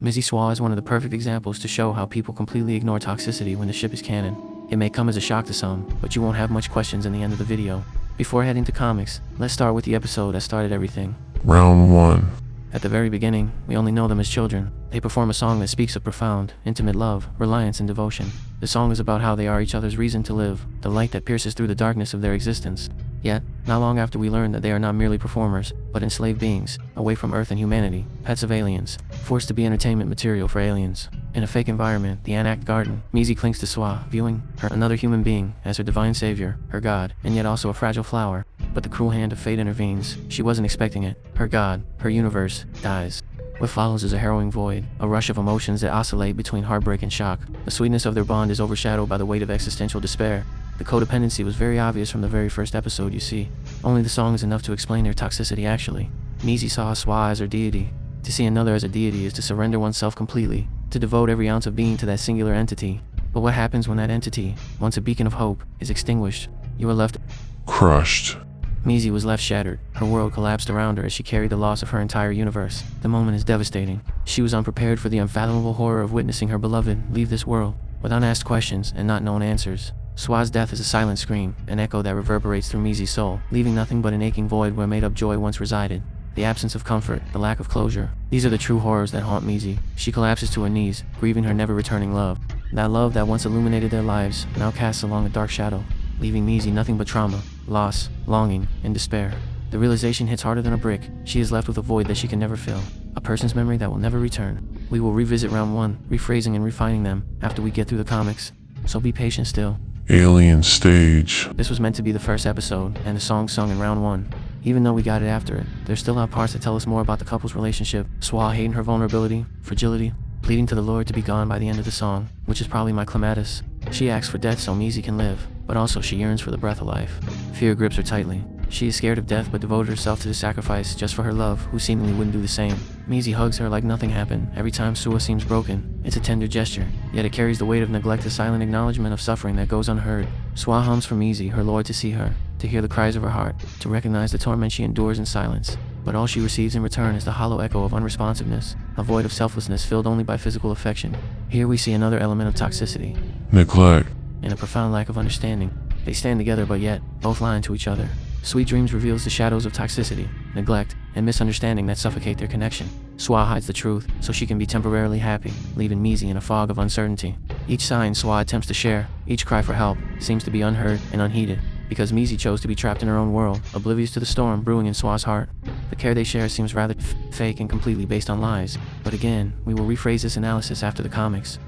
MiziSua is one of the perfect examples to show how people completely ignore toxicity when the ship is canon. It may come as a shock to some, but you won't have much questions in the end of the video. Before heading to comics, let's start with the episode that started everything. Round 1. At the very beginning, we only know them as children. They perform a song that speaks of profound, intimate love, reliance, and devotion. The song is about how they are each other's reason to live, the light that pierces through the darkness of their existence. Yet, not long after we learn that they are not merely performers, but enslaved beings, away from Earth and humanity, pets of aliens, forced to be entertainment material for aliens. In a fake environment, the Anak garden, Mizi clings to Sua, viewing her another human being as her divine savior, her god, and yet also a fragile flower. But the cruel hand of fate intervenes. She wasn't expecting it. Her god, her universe, dies. What follows is a harrowing void, a rush of emotions that oscillate between heartbreak and shock. The sweetness of their bond is overshadowed by the weight of existential despair. The codependency was very obvious from the very first episode you see. Only the song is enough to explain their toxicity actually. Mizi saw Sua as her deity. To see another as a deity is to surrender oneself completely, to devote every ounce of being to that singular entity. But what happens when that entity, once a beacon of hope, is extinguished? You are left Crushed. Mizi was left shattered. Her world collapsed around her as she carried the loss of her entire universe. The moment is devastating. She was unprepared for the unfathomable horror of witnessing her beloved leave this world, with unasked questions and not known answers. Sua's death is a silent scream, an echo that reverberates through Mizi's soul, leaving nothing but an aching void where made-up joy once resided. The absence of comfort, the lack of closure. These are the true horrors that haunt Mizi. She collapses to her knees, grieving her never-returning love. That love that once illuminated their lives, now casts along a dark shadow, leaving Mizi nothing but trauma, loss, longing, and despair. The realization hits harder than a brick. She is left with a void that she can never fill, a person's memory that will never return. We will revisit round 1, rephrasing and refining them, after we get through the comics. So be patient still. Alien stage. This was meant to be the first episode, and the song sung in round 1. Even though we got it after it, there's still out parts that tell us more about the couple's relationship. Sua hating her vulnerability, fragility, pleading to the Lord to be gone by the end of the song, which is probably my clematis. She asks for death so Mizi can live, but also she yearns for the breath of life. Fear grips her tightly. She is scared of death but devoted herself to the sacrifice just for her love, who seemingly wouldn't do the same. Mizi hugs her like nothing happened. Every time Sua seems broken, it's a tender gesture, yet it carries the weight of neglect, a silent acknowledgement of suffering that goes unheard. Sua hums for Mizi, her Lord, to see her, to hear the cries of her heart, to recognize the torment she endures in silence. But all she receives in return is the hollow echo of unresponsiveness, a void of selflessness filled only by physical affection. Here we see another element of toxicity, Neglect. and a profound lack of understanding. They stand together but yet, both lying to each other. Sweet Dreams reveals the shadows of toxicity, neglect, and misunderstanding that suffocate their connection. Sua hides the truth so she can be temporarily happy, leaving Mizi in a fog of uncertainty. Each sign Sua attempts to share, each cry for help, seems to be unheard and unheeded, because Mizi chose to be trapped in her own world, oblivious to the storm brewing in Sua's heart. The care they share seems rather fake and completely based on lies. But again, we will rephrase this analysis after the comics.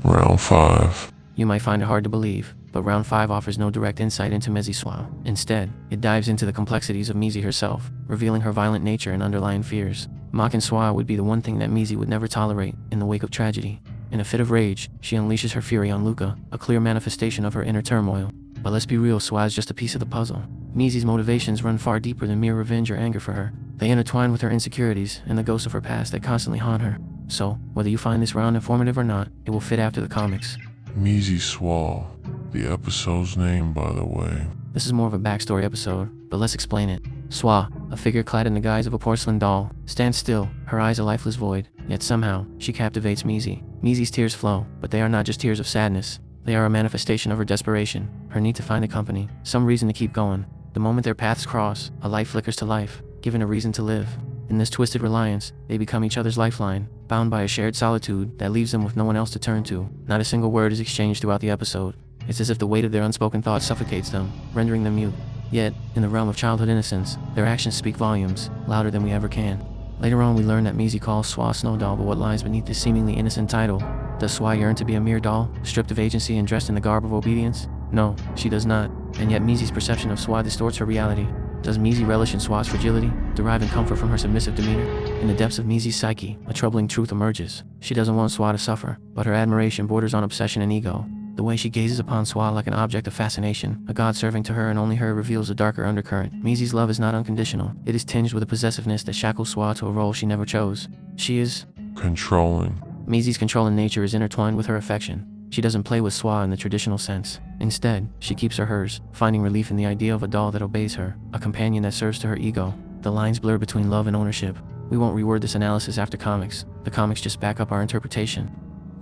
Round 5. You might find it hard to believe, but round 5 offers no direct insight into MiziSua. Instead, it dives into the complexities of Mizi herself, revealing her violent nature and underlying fears. Mocking Sua would be the one thing that Mizi would never tolerate in the wake of tragedy. In a fit of rage, she unleashes her fury on Luca, a clear manifestation of her inner turmoil. But let's be real, Sua is just a piece of the puzzle. Mizi's motivations run far deeper than mere revenge or anger for her. They intertwine with her insecurities and the ghosts of her past that constantly haunt her. So, whether you find this round informative or not, it will fit after the comics. MiziSua. The episode's name, by the way. This is more of a backstory episode, but let's explain it. Sua, a figure clad in the guise of a porcelain doll, stands still, her eyes a lifeless void, yet somehow, she captivates Mizi. Mizi's tears flow, but they are not just tears of sadness. They are a manifestation of her desperation, her need to find a company, some reason to keep going. The moment their paths cross, a light flickers to life, given a reason to live. In this twisted reliance, they become each other's lifeline, bound by a shared solitude that leaves them with no one else to turn to. Not a single word is exchanged throughout the episode. It's as if the weight of their unspoken thoughts suffocates them, rendering them mute. Yet, in the realm of childhood innocence, their actions speak volumes, louder than we ever can. Later on, we learn that Mizi calls Sua a snow doll, but what lies beneath this seemingly innocent title? Does Sua yearn to be a mere doll, stripped of agency and dressed in the garb of obedience? No, she does not. And yet Mizi's perception of Sua distorts her reality. Does Mizi relish in Sua's fragility, deriving comfort from her submissive demeanor? In the depths of Mizi's psyche, a troubling truth emerges. She doesn't want Sua to suffer, but her admiration borders on obsession and ego. The way she gazes upon Sua like an object of fascination, a god serving to her and only her, reveals a darker undercurrent. Mizi's love is not unconditional. It is tinged with a possessiveness that shackles Sua to a role she never chose. She is controlling. Mizi's controlling nature is intertwined with her affection. She doesn't play with Sua in the traditional sense. Instead, she keeps her hers, finding relief in the idea of a doll that obeys her, a companion that serves to her ego. The lines blur between love and ownership. We won't reword this analysis after comics. The comics just back up our interpretation.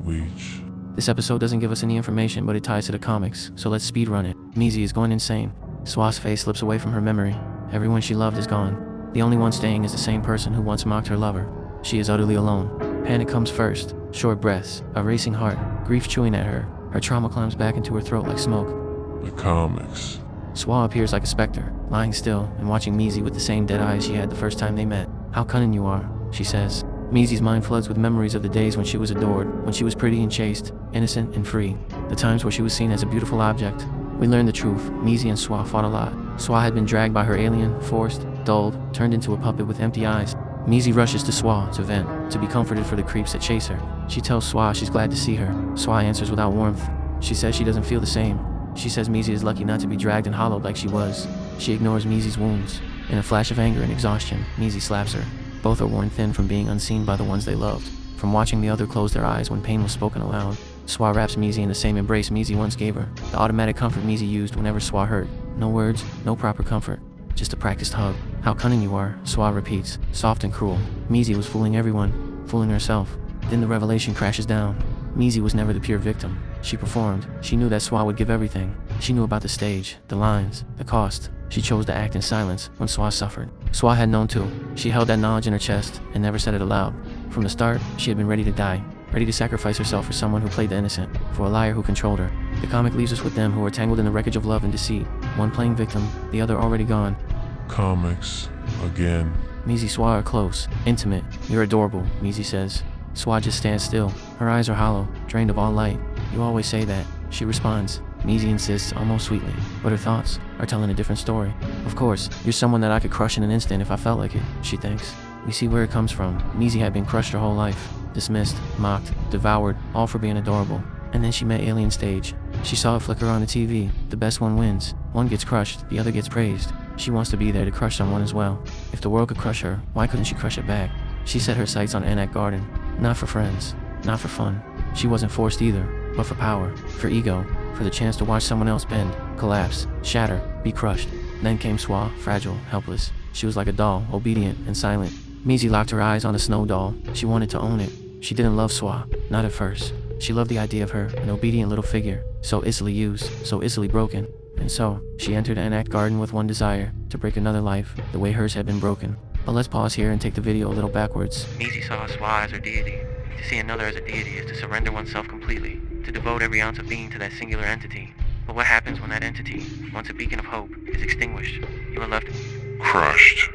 WIEGE. This episode doesn't give us any information, but it ties to the comics, so let's speedrun it. Mizi is going insane. Sua's face slips away from her memory. Everyone she loved is gone. The only one staying is the same person who once mocked her lover. She is utterly alone. Panic comes first. Short breaths, a racing heart, grief chewing at her. Her trauma climbs back into her throat like smoke. The comics. Sua appears like a specter, lying still and watching Mizi with the same dead eyes she had the first time they met. "How cunning you are," she says. Mizi's mind floods with memories of the days when she was adored, when she was pretty and chaste, innocent and free. The times where she was seen as a beautiful object. We learn the truth. Mizi and Sua fought a lot. Sua had been dragged by her alien, forced, dulled, turned into a puppet with empty eyes. Mizi rushes to Sua to vent, to be comforted for the creeps that chase her. She tells Sua she's glad to see her. Sua answers without warmth. She says she doesn't feel the same. She says Mizi is lucky not to be dragged and hollowed like she was. She ignores Mizi's wounds. In a flash of anger and exhaustion, Mizi slaps her. Both are worn thin from being unseen by the ones they loved, from watching the other close their eyes when pain was spoken aloud. Sua wraps Mizi in the same embrace Mizi once gave her, the automatic comfort Mizi used whenever Sua hurt. No words, no proper comfort, just a practiced hug. "How cunning you are," Sua repeats, soft and cruel. Mizi was fooling everyone, fooling herself. Then the revelation crashes down. Mizi was never the pure victim. She performed. She knew that Sua would give everything. She knew about the stage, the lines, the cost. She chose to act in silence when Sua suffered. Sua had known too. She held that knowledge in her chest and never said it aloud. From the start, she had been ready to die, ready to sacrifice herself for someone who played the innocent, for a liar who controlled her. The comic leaves us with them who were tangled in the wreckage of love and deceit, one playing victim, the other already gone. Comics. Again. MiziSua are close, intimate. "You're adorable," Mizi says. Sua just stands still. Her eyes are hollow, drained of all light. "You always say that," she responds. Mizi insists almost sweetly, but her thoughts are telling a different story. "Of course, you're someone that I could crush in an instant if I felt like it," she thinks. We see where it comes from. Mizi had been crushed her whole life, dismissed, mocked, devoured, all for being adorable. And then she met Alien Stage. She saw it flicker on the TV. The best one wins. One gets crushed, the other gets praised. She wants to be there to crush someone as well. If the world could crush her, why couldn't she crush it back? She set her sights on Anak Garden. Not for friends, not for fun. She wasn't forced either, but for power, for ego, for the chance to watch someone else bend, collapse, shatter, be crushed. Then came Sua, fragile, helpless. She was like a doll, obedient and silent. Mizi locked her eyes on the snow doll. She wanted to own it. She didn't love Sua, not at first. She loved the idea of her, an obedient little figure, so easily used, so easily broken. And so, she entered Anak Garden with one desire, to break another life, the way hers had been broken. But let's pause here and take the video a little backwards. Mizi saw Sua as her deity. To see another as a deity is to surrender oneself completely, to devote every ounce of being to that singular entity. But what happens when that entity, once a beacon of hope, is extinguished? You are left Crushed.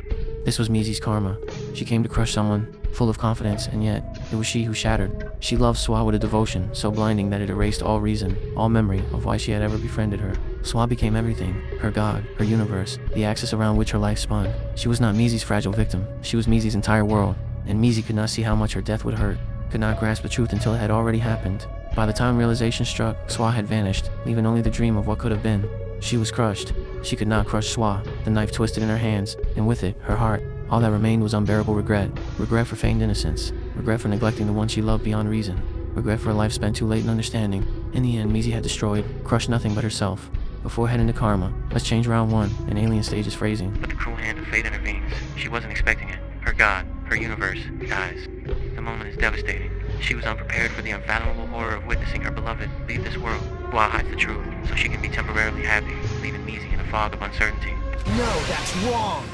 This was Mizi's karma. She came to crush someone, full of confidence, and yet, it was she who shattered. She loved Sua with a devotion so blinding that it erased all reason, all memory of why she had ever befriended her. Sua became everything, her god, her universe, the axis around which her life spun. She was not Mizi's fragile victim, she was Mizi's entire world, and Mizi could not see how much her death would hurt, could not grasp the truth until it had already happened. By the time realization struck, Sua had vanished, leaving only the dream of what could have been. She was crushed. She could not crush Sua, the knife twisted in her hands, and with it, her heart. All that remained was unbearable regret. Regret for feigned innocence. Regret for neglecting the one she loved beyond reason. Regret for a life spent too late in understanding. In the end, Mizi had destroyed, crushed nothing but herself. Before heading to karma, let's change round one, an Alien Stage's phrasing. But the cruel hand of fate intervenes. She wasn't expecting it. Her god, her universe, dies. The moment is devastating. She was unprepared for the unfathomable horror of witnessing her beloved leave this world. Sua hides the truth, so she can be temporarily happy, leaving Mizi in a fog of uncertainty. No, that's wrong!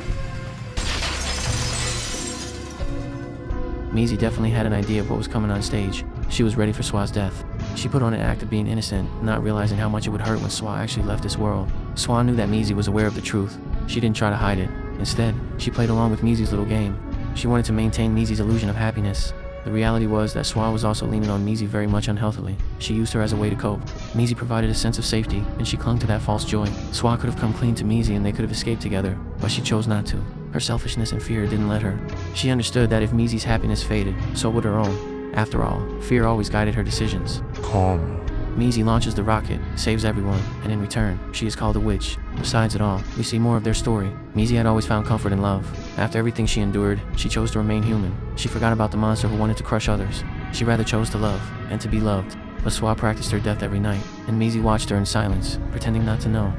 Mizi definitely had an idea of what was coming on stage. She was ready for Sua's death. She put on an act of being innocent, not realizing how much it would hurt when Sua actually left this world. Sua knew that Mizi was aware of the truth. She didn't try to hide it. Instead, she played along with Mizi's little game. She wanted to maintain Mizi's illusion of happiness. The reality was that Sua was also leaning on Mizi very much unhealthily. She used her as a way to cope. Mizi provided a sense of safety, and she clung to that false joy. Sua could have come clean to Mizi and they could have escaped together, but she chose not to. Her selfishness and fear didn't let her. She understood that if Mizi's happiness faded, so would her own. After all, fear always guided her decisions. Karma. Mizi launches the rocket, saves everyone, and in return, she is called a witch. Besides it all, we see more of their story. Mizi had always found comfort in love. After everything she endured, she chose to remain human. She forgot about the monster who wanted to crush others. She rather chose to love, and to be loved. But Sua practiced her death every night, and Mizi watched her in silence, pretending not to know.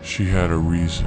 She had a reason.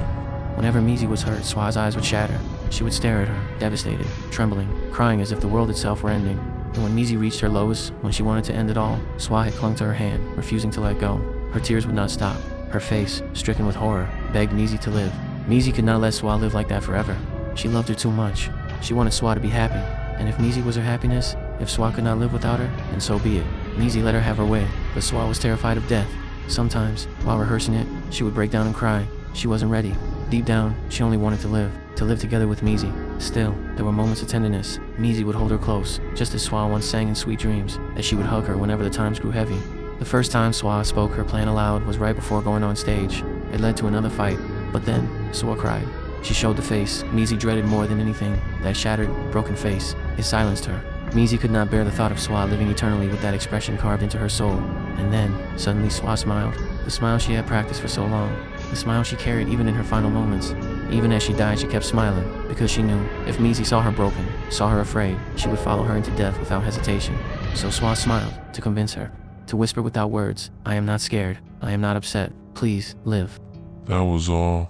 Whenever Mizi was hurt, Sua's eyes would shatter. she would stare at her, devastated, trembling, crying as if the world itself were ending. And when Mizi reached her lowest, when she wanted to end it all, Sua had clung to her hand, refusing to let go. Her tears would not stop. Her face, stricken with horror, begged Mizi to live. Mizi could not let Sua live like that forever. She loved her too much. She wanted Sua to be happy. And if Mizi was her happiness, if Sua could not live without her, then so be it. Mizi let her have her way, but Sua was terrified of death. Sometimes, while rehearsing it, she would break down and cry. She wasn't ready. Deep down, she only wanted to live together with Mizi. Still, there were moments of tenderness. Mizi would hold her close, just as Sua once sang in sweet dreams, that she would hug her whenever the times grew heavy. The first time Sua spoke her plan aloud was right before going on stage. It led to another fight, but then, Sua cried. She showed the face Mizi dreaded more than anything, that shattered, broken face. It silenced her. Mizi could not bear the thought of Sua living eternally with that expression carved into her soul. And then, suddenly Sua smiled. The smile she had practiced for so long. The smile she carried even in her final moments. Even as she died, she kept smiling, because she knew, if Mizi saw her broken, saw her afraid, she would follow her into death without hesitation. So Sua smiled, to convince her. To whisper without words, I am not scared. I am not upset. Please, live. That was all.